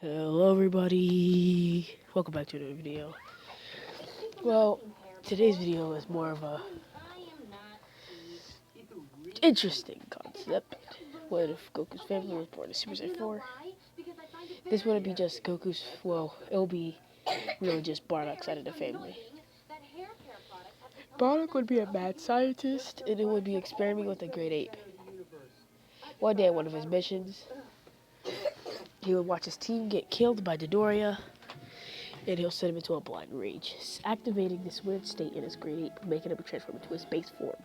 Hello everybody, welcome back to another video. Well, today's video is more of a interesting concept. What if Goku's family was born in Super Saiyan 4? This wouldn't be just Goku's, well, it'll be really just Bardock's side of the family. Bardock would be a mad scientist, and it would be experimenting with a great ape. One day on one of his missions, he would watch his team get killed by Dodoria, and he'll send him into a blind rage, activating this weird state in his great ape, making him transform into his base form.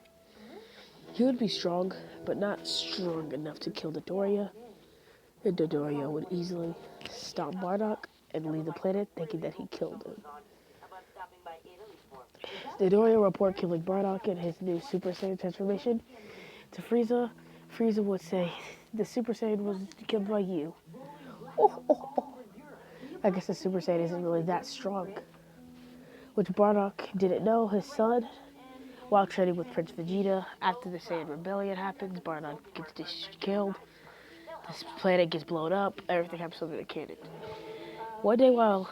He would be strong, but not strong enough to kill Dodoria, and Dodoria would easily stop Bardock and leave the planet thinking that he killed him. Dodoria would report killing Bardock in his new Super Saiyan transformation to Frieza. Frieza would say, "The Super Saiyan was killed by you." Oh. I guess the Super Saiyan isn't really that strong. Which Bardock didn't know, his son, while training with Prince Vegeta, after the Saiyan Rebellion happens, Bardock gets killed, this planet gets blown up, everything happens under the cannon. One day while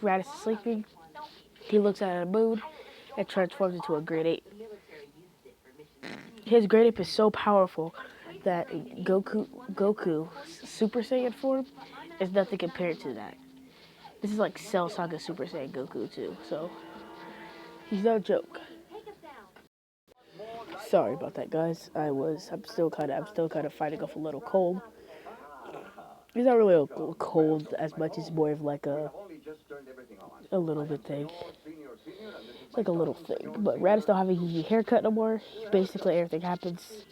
Raditz is sleeping, he looks at a moon and transforms into a great ape. His great ape is so powerful that Goku's Super Saiyan form is nothing compared to that. This is like Cell Saga Super Saiyan Goku too, so he's no joke. Sorry about that, guys. I'm still kind of fighting off a little cold. It's not really a cold as much as more of like a little bit thing. It's like a little thing. But Raditz don't have a easy haircut no more. Basically, everything happens.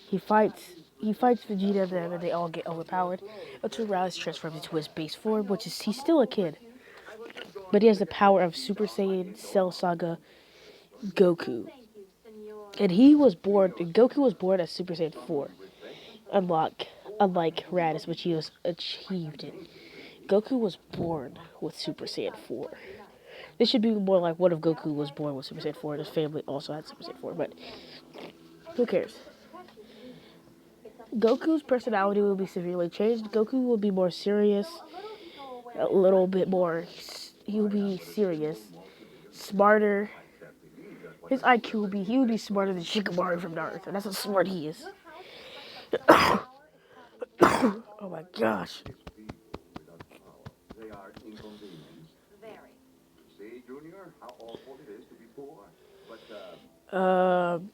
He fights Vegeta, and they all get overpowered until Raditz transforms into his base form, which is he's still a kid, but he has the power of Super Saiyan Cell Saga Goku. And Goku was born as Super Saiyan 4, unlike Raditz, which he was achieved in. Goku was born with Super Saiyan 4. This should be more like what if Goku was born with Super Saiyan 4 and his family also had Super Saiyan 4, but who cares? Goku's personality will be severely changed. Goku will be more serious, a little bit more, he will be serious, smarter. His IQ he would be smarter than Shikamaru from Naruto. That's how smart he is. Oh my gosh.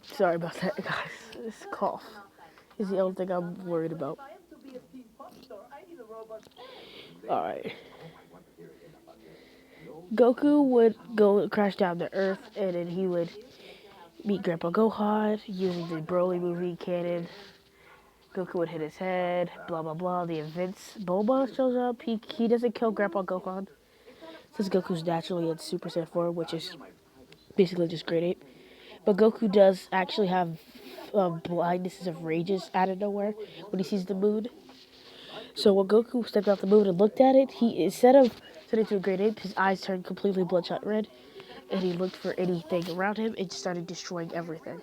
Sorry about that, guys. This cough is the only thing I'm worried about. Alright. Goku would go crash down to Earth, and then he would meet Grandpa Gohan using the Broly movie canon. Goku would hit his head, blah blah blah. The events. Bulma shows up. He doesn't kill Grandpa Gohan, since Goku's naturally in Super Saiyan 4, which is basically just Great Ape. But Goku does actually have blindnesses of rages out of nowhere when he sees the moon. So when Goku stepped off the moon and looked at it, he instead of turning into a Great Ape, his eyes turned completely bloodshot red, and he looked for anything around him and started destroying everything.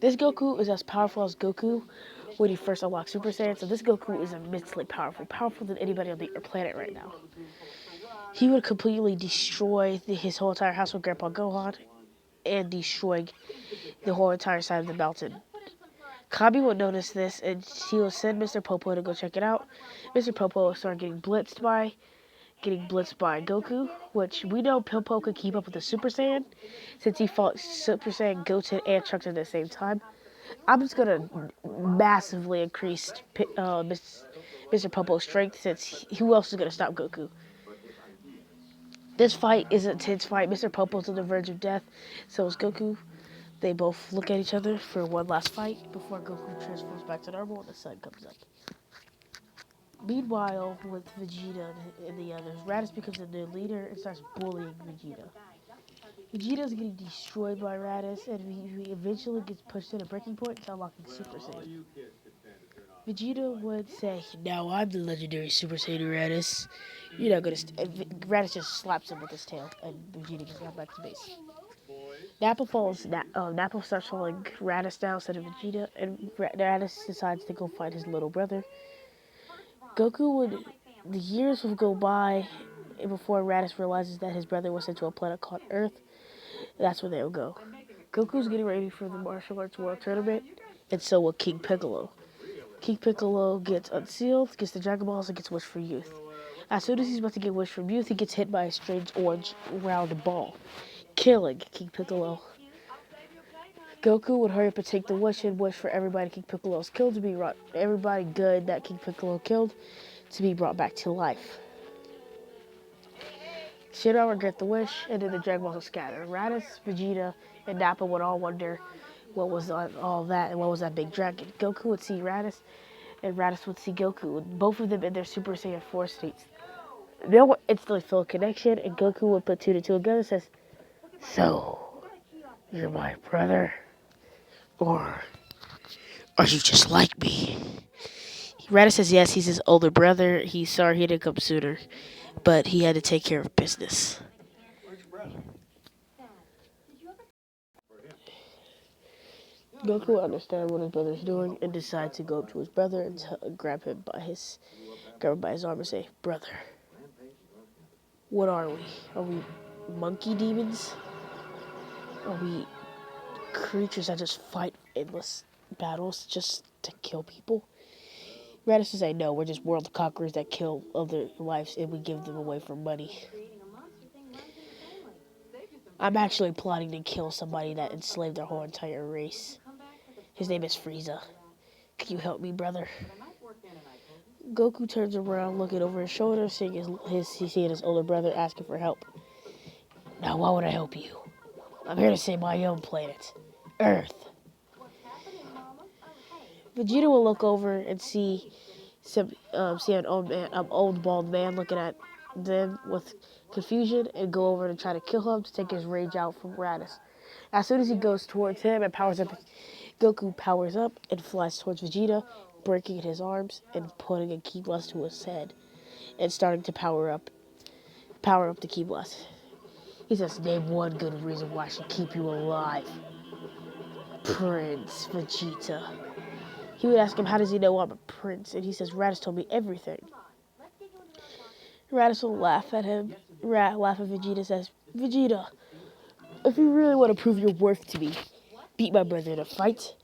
This Goku is as powerful as Goku when he first unlocked Super Saiyan, so this Goku is immensely powerful than anybody on the planet right now. He would completely destroy his whole entire house with Grandpa Gohan and destroy the whole entire side of the mountain. Kami would notice this, and he will send Mr. Popo to go check it out. Mr. Popo will start getting blitzed by Goku, which we know Popo could keep up with the Super Saiyan, since he fought Super Saiyan Goten and Trunks at the same time. I'm just gonna massively increase Mr. Popo's strength, since who else is gonna stop Goku? This fight is an intense fight. Mr. Popo's on the verge of death, so is Goku. They both look at each other for one last fight before Goku transforms back to normal and the sun comes up. Meanwhile, with Vegeta and the others, Raditz becomes a new leader and starts bullying Vegeta. Vegeta's getting destroyed by Raditz, and he eventually gets pushed to the breaking point to unlocking Super Saiyan. Vegeta would say, "Now I'm the legendary Super Saiyan Raditz. You're not gonna." Raditz just slaps him with his tail, and Vegeta just got back to base. Nappa starts following Raditz down instead of Vegeta, and Raditz decides to go find his little brother. Goku would The years will go by before Raditz realizes that his brother was sent to a planet called Earth. That's where they'll go. Goku's getting ready for the martial arts world tournament, and so will King Piccolo. King Piccolo gets unsealed, gets the Dragon Balls, and gets Wish for Youth. As soon as he's about to get Wish from Youth, he gets hit by a strange orange round ball, killing King Piccolo. Goku would hurry up and take the wish and wish for everybody King Piccolo's killed to be brought, everybody good that King Piccolo killed to be brought back to life. Shiro would grant the wish, and then the Dragon Balls would scatter. Raditz, Vegeta, and Nappa would all wonder what was all that and what was that big dragon. Goku would see Raditz, and Raditz would see Goku, both of them in their Super Saiyan 4 states. They would instantly feel a connection, and Goku would put two to two together and says, "So, you're my brother? Or are you just like me?" Raditz says yes, he's his older brother. He's sorry he didn't come sooner, but he had to take care of business. Goku understands what his brother's doing and decides to go up to his brother and grab him by his arm and say, "Brother, what are we? Are we monkey demons? Are we creatures that just fight endless battles just to kill people?" Raditz says, "I know, we're just world conquerors that kill other lives and we give them away for money. I'm actually plotting to kill somebody that enslaved our whole entire race. His name is Frieza. Can you help me, brother?" Goku turns around, looking over his shoulder, seeing his older brother asking for help. "Now, why would I help you? I'm here to save my own planet, Earth." Vegeta will look over and see an old bald man looking at them with confusion and go over and try to kill him to take his rage out from Raditz. As soon as he goes towards him and powers up, Goku powers up and flies towards Vegeta, breaking his arms and putting a Ki Blast to his head and starting to power up the Ki Blast. He says, "Name one good reason why I should keep you alive, Prince Vegeta." He would ask him, "How does he know I'm a prince?" And he says, "Raditz told me everything." Raditz will laugh at him. Laugh at Vegeta and says, "Vegeta, if you really want to prove your worth to me, beat my brother in a fight.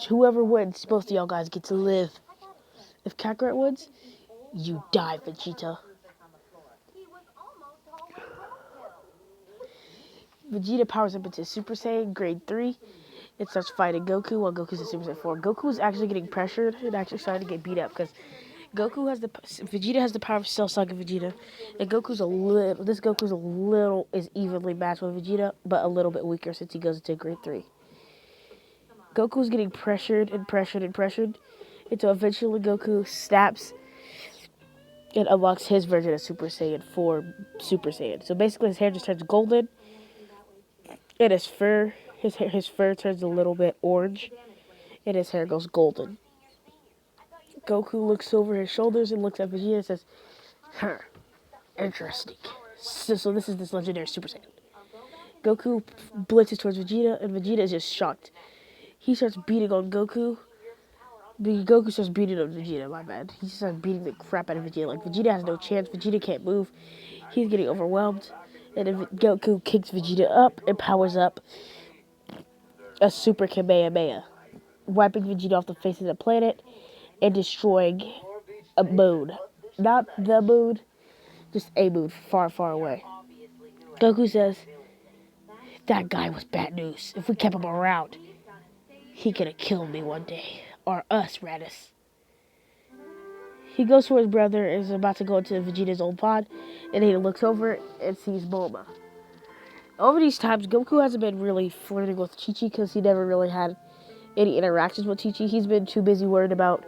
Whoever wins, both of y'all guys get to live. If Kakarot wins, you die, Vegeta." Vegeta powers up into Super Saiyan Grade 3 and starts fighting Goku while Goku's in Super Saiyan 4. Goku is actually getting pressured and actually starting to get beat up because Vegeta has the power of Cell Saga Vegeta, and Goku's is evenly matched with Vegeta, but a little bit weaker since he goes into Grade 3. Goku's getting pressured and pressured and pressured until eventually Goku snaps and unlocks his version of Super Saiyan 4 Super Saiyan. So basically his hair just turns golden, and his fur turns a little bit orange, and his hair goes golden. Goku looks over his shoulders and looks at Vegeta and says, "Interesting. So this is this legendary Super Saiyan." Goku blitzes towards Vegeta, and Vegeta is just shocked. He starts beating on Goku. Goku starts beating on Vegeta, my bad. He starts beating the crap out of Vegeta. Like, Vegeta has no chance. Vegeta can't move. He's getting overwhelmed. And then Goku kicks Vegeta up and powers up a Super Kamehameha, wiping Vegeta off the face of the planet and destroying a moon. Not the moon, just a moon far, far away. Goku says, "That guy was bad news. If we kept him around, he could have killed me one day. Or us, Raditz." He goes to his brother and is about to go into Vegeta's old pod, and he looks over and sees Bulma. Over these times, Goku hasn't been really flirting with Chi-Chi because he never really had any interactions with Chi-Chi. He's been too busy worried about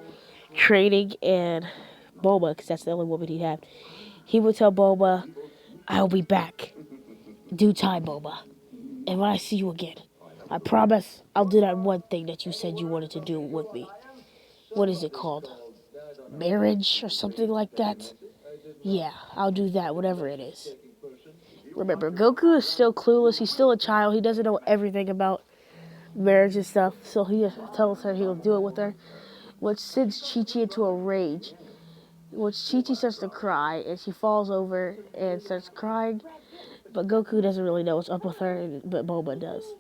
training and Bulma, because that's the only woman he had. He would tell Bulma, "I'll be back. Due time, Bulma. And when I see you again, I promise I'll do that one thing that you said you wanted to do with me. What is it called? Marriage or something like that? Yeah, I'll do that, whatever it is." Remember, Goku is still clueless. He's still a child. He doesn't know everything about marriage and stuff. So he just tells her he'll do it with her, which sends Chi-Chi into a rage. which Chi-Chi starts to cry, and she falls over and starts crying, but Goku doesn't really know what's up with her, but Bulma does.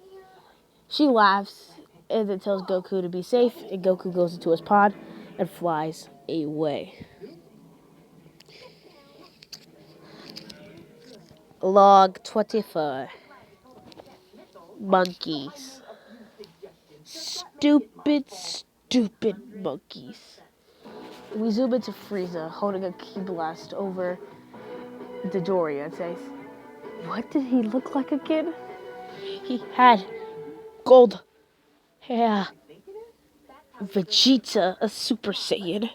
She laughs, and then tells Goku to be safe, and Goku goes into his pod and flies away. Log 24. Monkeys. Stupid monkeys. We zoom into Frieza holding a key blast over Dodoria and says, "What did he look like again? He had gold hair. Vegeta, a Super Saiyan.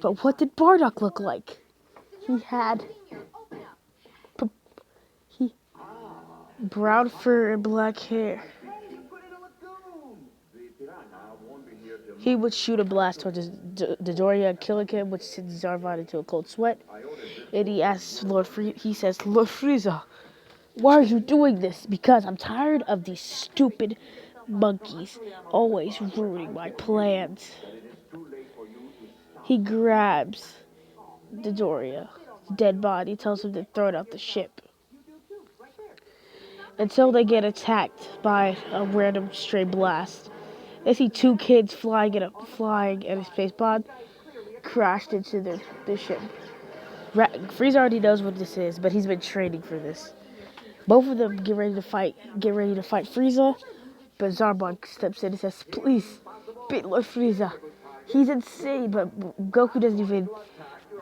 But what did Bardock look like? He had he brown fur and black hair. He would shoot a blast towards Dodoria, killing him, which sends Zarbon into a cold sweat. And he asks he says, Lord Frieza, why are you doing this? Because I'm tired of these stupid monkeys always ruining my plans. He grabs Dodoria, dead body, tells him to throw it out the ship. Until they get attacked by a random stray blast. They see two kids flying in a space pod, crashed into the ship. Frieza already knows what this is, but he's been training for this. Both of them get ready to fight Frieza, but Zarbon steps in and says, "Please, beat Lord Frieza. He's insane." But Goku doesn't even.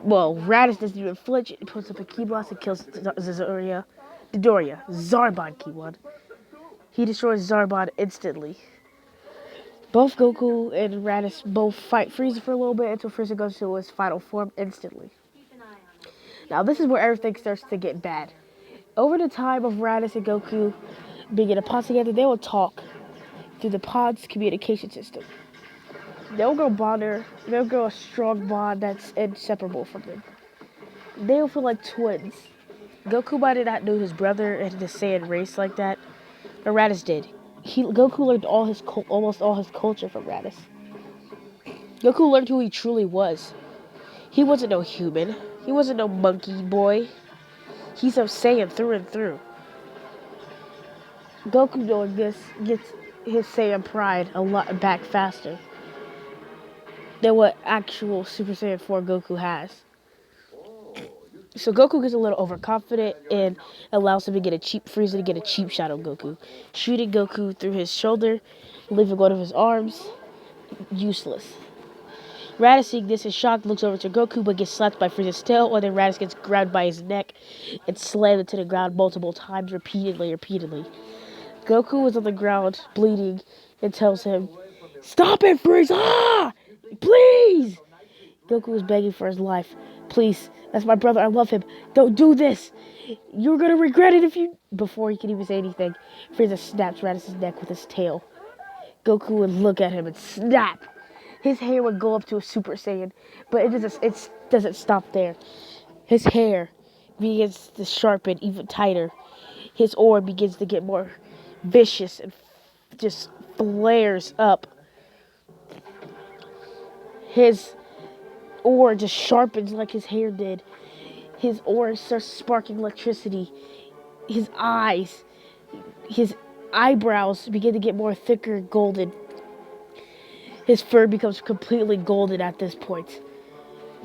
Well, Raditz doesn't even flinch. He puts up a ki blast and kills Dodoria. Zarbon ki one. He destroys Zarbon instantly. Both Goku and Raditz both fight Frieza for a little bit until Frieza goes to his final form instantly. Now this is where everything starts to get bad. Over the time of Raditz and Goku being in a pod together, they will talk through the pod's communication system. They'll grow a strong bond that's inseparable from them. They'll feel like twins. Goku might not know his brother and the Saiyan race like that, but Raditz did. Goku learned almost all his culture from Raditz. Goku learned who he truly was. He wasn't no human. He wasn't no monkey boy. He's a Saiyan through and through. Goku knowing this gets his Saiyan pride a lot back faster than what actual Super Saiyan 4 Goku has. So Goku gets a little overconfident and allows him to get a cheap Frieza to get a cheap shot on Goku. Shooting Goku through his shoulder, leaving one of his arms useless. Raditz, seeing this in shock, looks over to Goku but gets slapped by Frieza's tail, and then Raditz gets grabbed by his neck and slammed into the ground multiple times, repeatedly. Goku is on the ground, bleeding, and tells him, "Stop it, Frieza! Please!" Goku is begging for his life. "Please, that's my brother, I love him. Don't do this. You're gonna regret it if you..." Before he can even say anything, Frieza snaps Raditz's neck with his tail. Goku would look at him and snap. His hair would go up to a Super Saiyan, but it doesn't stop there. His hair begins to sharpen even tighter. His aura begins to get more vicious and just flares up. His aura just sharpens like his hair did. His aura starts sparking electricity. His eyebrows begin to get more thicker, golden. His fur becomes completely golden at this point.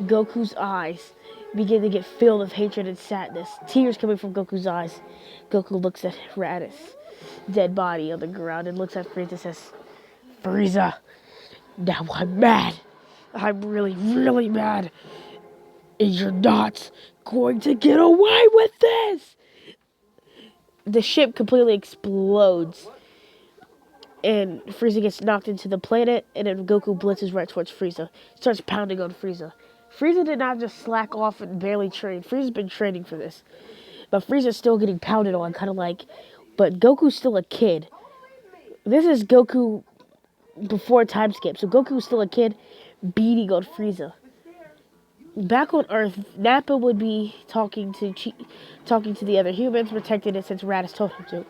Goku's eyes begin to get filled with hatred and sadness. Tears coming from Goku's eyes. Goku looks at Raditz, dead body on the ground, and looks at Frieza and says, "Frieza, now I'm mad. I'm really, really mad. And you're not going to get away with this!" The ship completely explodes. And Frieza gets knocked into the planet, and then Goku blitzes right towards Frieza. Starts pounding on Frieza. Frieza did not just slack off and barely train. Frieza's been training for this. But Frieza's still getting pounded on, kind of like... But Goku's still a kid. This is Goku before time skip. So Goku's still a kid beating on Frieza. Back on Earth, Nappa would be talking to the other humans, protecting it since Raditz told him to.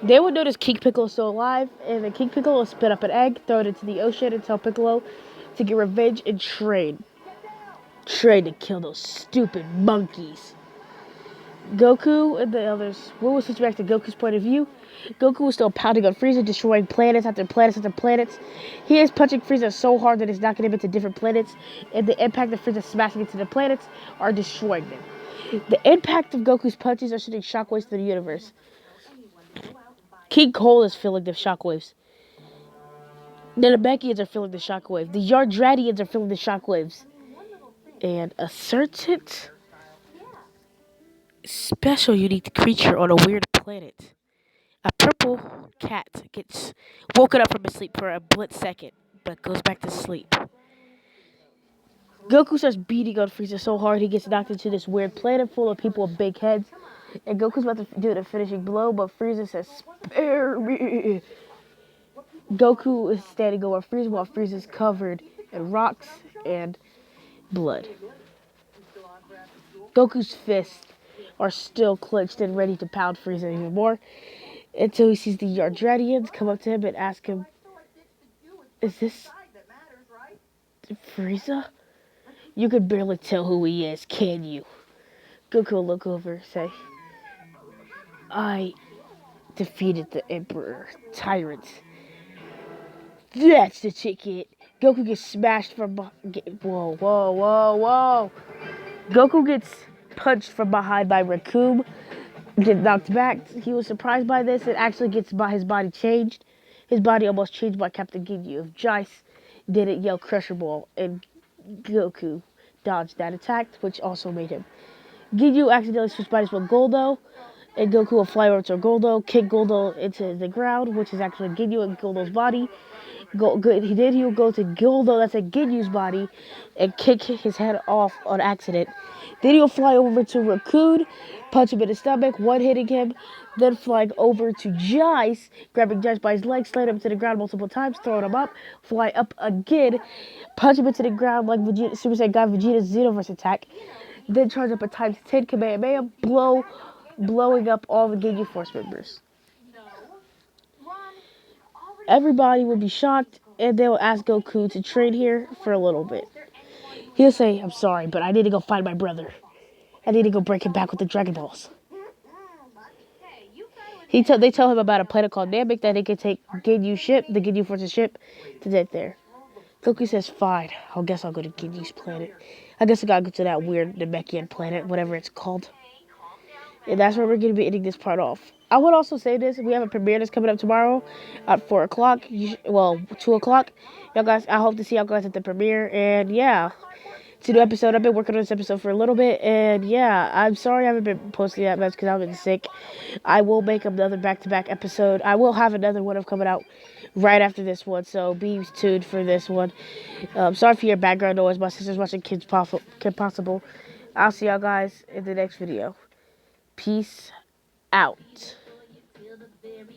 They would notice King Piccolo is still alive, and then King Piccolo will spit up an egg, throw it into the ocean, and tell Piccolo to get revenge and train. Trained to kill those stupid monkeys. Goku and the others, what was switch back to Goku's point of view? Goku was still pounding on Frieza, destroying planets after planets after planets. He is punching Frieza so hard that it's knocking him into different planets, and the impact of Frieza smashing into the planets are destroying them. The impact of Goku's punches are sending shockwaves through the universe. King Cole is feeling the shockwaves. The Namekians are feeling the shockwaves. The Yardradians are feeling the shockwaves. And a certain special unique creature on a weird planet. A purple cat gets woken up from his sleep for a split second, but goes back to sleep. Goku starts beating on Frieza so hard he gets knocked into this weird planet full of people with big heads. And Goku's about to do the finishing blow, but Frieza says, "Spare me." Goku is standing over Frieza while Frieza's covered in rocks and blood. Goku's fists are still clenched and ready to pound Frieza even more until he sees the Yardradians come up to him and ask him, "Is this Frieza? You can barely tell who he is, can you?" Goku will look over and say, "I defeated the Emperor Tyrant." That's the ticket. Goku gets smashed from whoa, whoa, whoa, whoa. Goku gets punched from behind by Raccoon, gets knocked back. He was surprised by this and actually gets his body changed. His body almost changed by Captain Ginyu. If Jice didn't yell Crusher Ball, and Goku dodged that attack, which also made him. Ginyu accidentally switched bodies with Goldo, and Goku will fly over to Goldo, kick Goldo into the ground, which is actually Ginyu and Goldo's body. He will go to Goldo, that's a Ginyu's body, and kick his head off on accident. Then he'll fly over to Raccoon, punch him in the stomach, one hitting him, then flying over to Jice, grabbing Jice by his legs, slaying him to the ground multiple times, throwing him up, fly up again, punch him into the ground like Vegeta, Super Saiyan God Vegeta's Xenoverse attack, then charge up a times 10 Kamehameha, blowing up all the Ginyu Force members. Everybody will be shocked, and they'll ask Goku to train here for a little bit. He'll say, "I'm sorry, but I need to go find my brother. I need to go break him back with the Dragon Balls." They tell him about a planet called Namek that they can take the Ginyu Force's ship, to get there. Goku says, "Fine, I guess I'll go to Ginyu's planet. I guess I gotta go to that weird Namekian planet, whatever it's called." And that's where we're going to be ending this part off. I would also say this. We have a premiere that's coming up tomorrow at 4 o'clock. 2 o'clock. Y'all guys, I hope to see y'all guys at the premiere. And yeah, it's a new episode. I've been working on this episode for a little bit. And yeah, I'm sorry I haven't been posting that much because I've been sick. I will make another back-to-back episode. I will have another one coming out right after this one. So be tuned for this one. Sorry for your background noise. My sister's watching Kim Possible. I'll see y'all guys in the next video. Peace out.